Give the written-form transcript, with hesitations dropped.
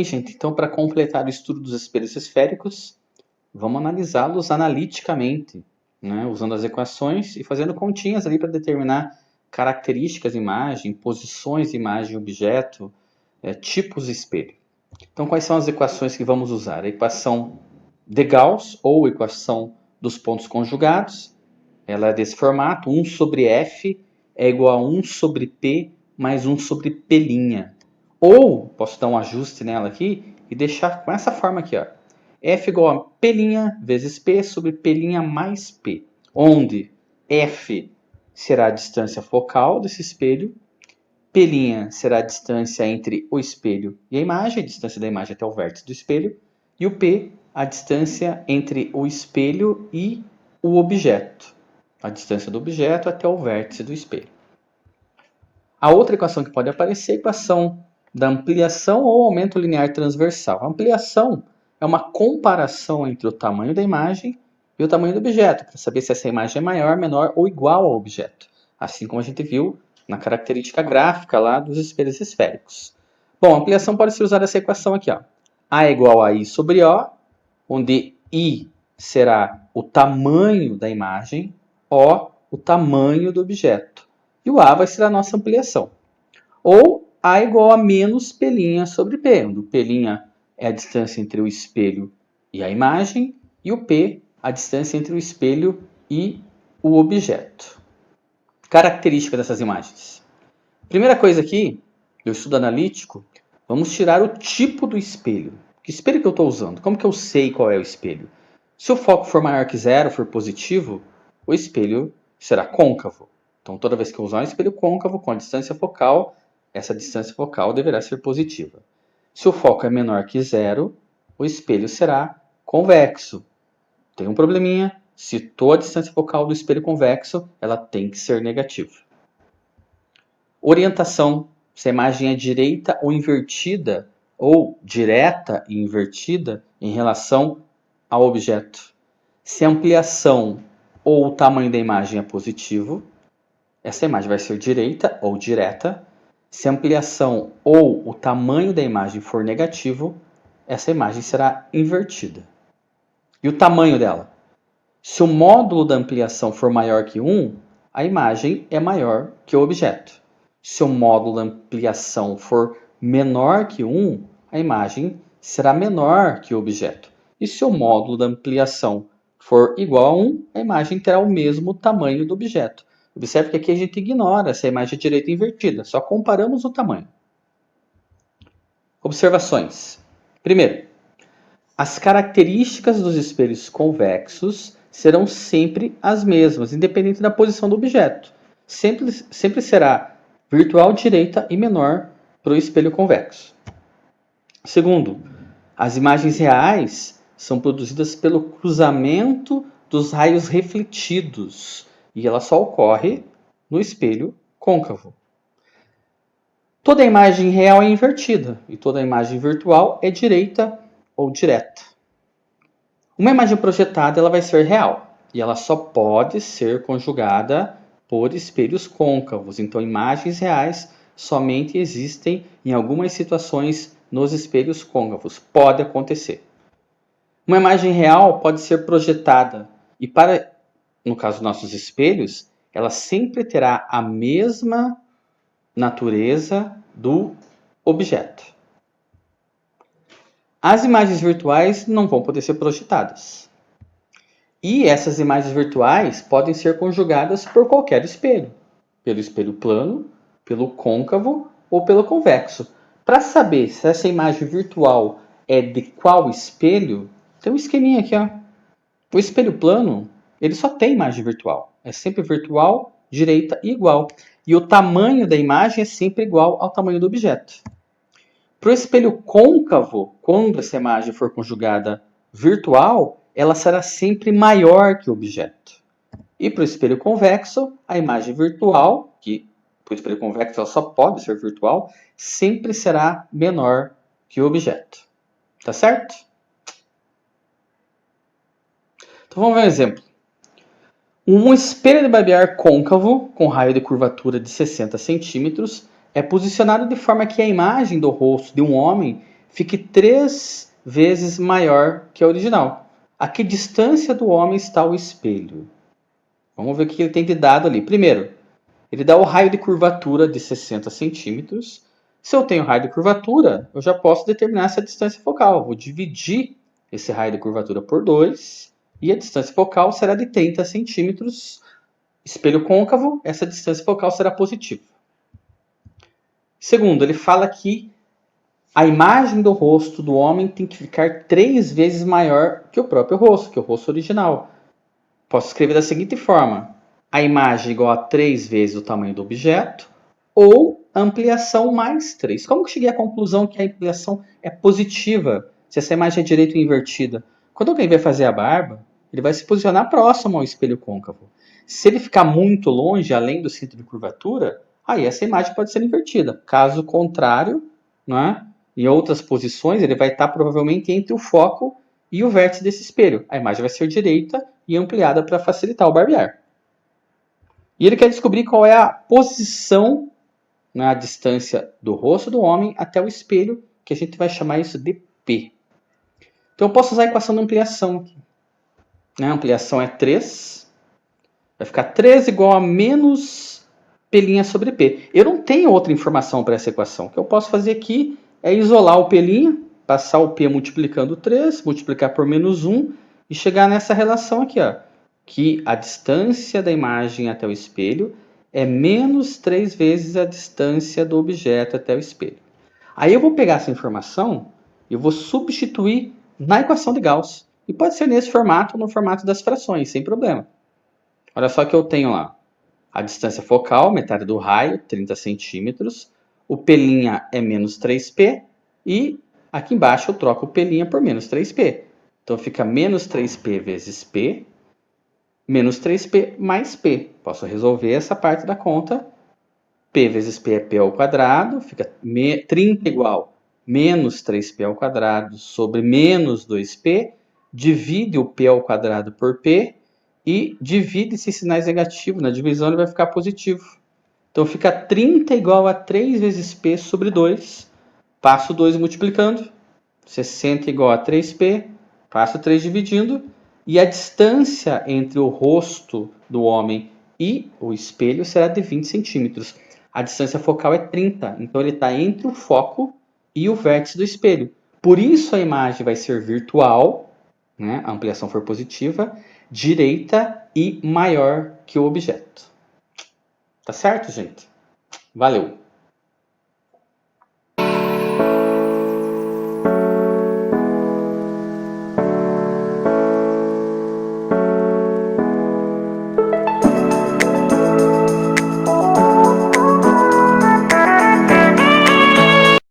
gente, então para completar o estudo dos espelhos esféricos, vamos analisá-los analiticamente, né? Usando as equações e fazendo continhas ali para determinar características de imagem, posições de imagem e objeto, tipos de espelho. Então, quais são as equações que vamos usar? A equação de Gauss, ou equação dos pontos conjugados, ela é desse formato: 1 sobre F é igual a 1 sobre P mais 1 sobre P'. Ou, posso dar um ajuste nela aqui e deixar com essa forma aqui, ó. F igual a P' vezes P sobre P' mais P, onde F será a distância focal desse espelho, P' será a distância entre o espelho e a imagem, a distância da imagem até o vértice do espelho, e o P, a distância entre o espelho e o objeto, a distância do objeto até o vértice do espelho. A outra equação que pode aparecer é a equação da ampliação ou aumento linear transversal. A ampliação é uma comparação entre o tamanho da imagem e o tamanho do objeto, para saber se essa imagem é maior, menor ou igual ao objeto, assim como a gente viu na característica gráfica lá dos espelhos esféricos. Bom, a ampliação pode ser usada essa equação aqui, ó. A é igual a I sobre O, onde I será o tamanho da imagem, O o tamanho do objeto, e o A vai ser a nossa ampliação. Ou A é igual a menos P' sobre P, onde o P' é a distância entre o espelho e a imagem, e o P a distância entre o espelho e o objeto. Característica dessas imagens. Primeira coisa aqui, no estudo analítico, vamos tirar o tipo do espelho. Que espelho que eu estou usando? Como que eu sei qual é o espelho? Se o foco for maior que zero, for positivo, o espelho será côncavo. Então, toda vez que eu usar um espelho côncavo com a distância focal, essa distância focal deverá ser positiva. Se o foco é menor que zero, o espelho será convexo. Tem um probleminha: se toda a distância focal do espelho convexo, ela tem que ser negativa. Orientação: se a imagem é direita ou invertida, ou direta e invertida em relação ao objeto. Se a ampliação ou o tamanho da imagem é positivo, essa imagem vai ser direita ou direta. Se a ampliação ou o tamanho da imagem for negativo, essa imagem será invertida. E o tamanho dela? Se o módulo da ampliação for maior que 1, a imagem é maior que o objeto. Se o módulo da ampliação for menor que 1, a imagem será menor que o objeto. E se o módulo da ampliação for igual a 1, a imagem terá o mesmo tamanho do objeto. Observe que aqui a gente ignora se a imagem é direita ou invertida, só comparamos o tamanho. Observações. Primeiro, as características dos espelhos convexos serão sempre as mesmas, independente da posição do objeto. Sempre será virtual direita e menor para o espelho convexo. Segundo, as imagens reais são produzidas pelo cruzamento dos raios refletidos e ela só ocorre no espelho côncavo. Toda imagem real é invertida e toda imagem virtual é direita ou direta. Uma imagem projetada ela vai ser real e ela só pode ser conjugada por espelhos côncavos. Então, imagens reais somente existem em algumas situações nos espelhos côncavos. Pode acontecer. Uma imagem real pode ser projetada e no caso dos nossos espelhos, ela sempre terá a mesma natureza do objeto. As imagens virtuais não vão poder ser projetadas. E essas imagens virtuais podem ser conjugadas por qualquer espelho. Pelo espelho plano, pelo côncavo ou pelo convexo. Para saber se essa imagem virtual é de qual espelho, tem um esqueminha aqui, ó. O espelho plano, ele só tem imagem virtual. É sempre virtual, direita e igual. E o tamanho da imagem é sempre igual ao tamanho do objeto. Para o espelho côncavo, quando essa imagem for conjugada virtual, ela será sempre maior que o objeto. E para o espelho convexo, a imagem virtual, que para o espelho convexo ela só pode ser virtual, sempre será menor que o objeto. Tá certo? Então vamos ver um exemplo. Um espelho de barbear côncavo, com raio de curvatura de 60 centímetros, é posicionado de forma que a imagem do rosto de um homem fique 3 vezes maior que a original. A que distância do homem está o espelho? Vamos ver o que ele tem de dado ali. Primeiro, ele dá o raio de curvatura de 60 centímetros. Se eu tenho raio de curvatura, eu já posso determinar essa distância focal. Vou dividir esse raio de curvatura por 2 e a distância focal será de 30 centímetros. Espelho côncavo, essa distância focal será positiva. Segundo, ele fala que a imagem do rosto do homem tem que ficar 3 vezes maior que o próprio rosto, que o rosto original. Posso escrever da seguinte forma: a imagem igual a 3 vezes o tamanho do objeto, ou ampliação mais 3. Como que eu cheguei à conclusão que a ampliação é positiva, se essa imagem é direita ou invertida? Quando alguém vai fazer a barba, ele vai se posicionar próximo ao espelho côncavo. Se ele ficar muito longe, além do centro de curvatura, aí essa imagem pode ser invertida. Caso contrário, né, em outras posições, ele vai estar provavelmente entre o foco e o vértice desse espelho. A imagem vai ser direita e ampliada para facilitar o barbear. E ele quer descobrir qual é a posição, né, a distância do rosto do homem até o espelho, que a gente vai chamar isso de P. Então eu posso usar a equação de ampliação aqui. A ampliação é 3. Vai ficar 3 igual a menos P' sobre P. Eu não tenho outra informação para essa equação. O que eu posso fazer aqui é isolar o P', passar o P multiplicando 3, multiplicar por menos 1 e chegar nessa relação aqui, ó, que a distância da imagem até o espelho é menos 3 vezes a distância do objeto até o espelho. Aí eu vou pegar essa informação e eu vou substituir na equação de Gauss. E pode ser nesse formato ou no formato das frações, sem problema. Olha só que eu tenho lá a distância focal, metade do raio, 30 centímetros. O P' é menos 3P. E aqui embaixo eu troco o P' por menos 3P. Então fica menos 3P vezes P, menos 3P mais P. Posso resolver essa parte da conta. P vezes P é P ao quadrado, fica 30 igual menos 3P ao quadrado sobre menos 2P. Divide o P ao quadrado por P e divide esses sinais negativos. Na divisão ele vai ficar positivo. Então fica 30 igual a 3 vezes P sobre 2. Passo 2 multiplicando. 60 igual a 3P. Passo 3 dividindo. E a distância entre o rosto do homem e o espelho será de 20 centímetros. A distância focal é 30. Então ele está entre o foco e o vértice do espelho. Por isso a imagem vai ser virtual, né? A ampliação for positiva, direita e maior que o objeto. Tá certo, gente? Valeu!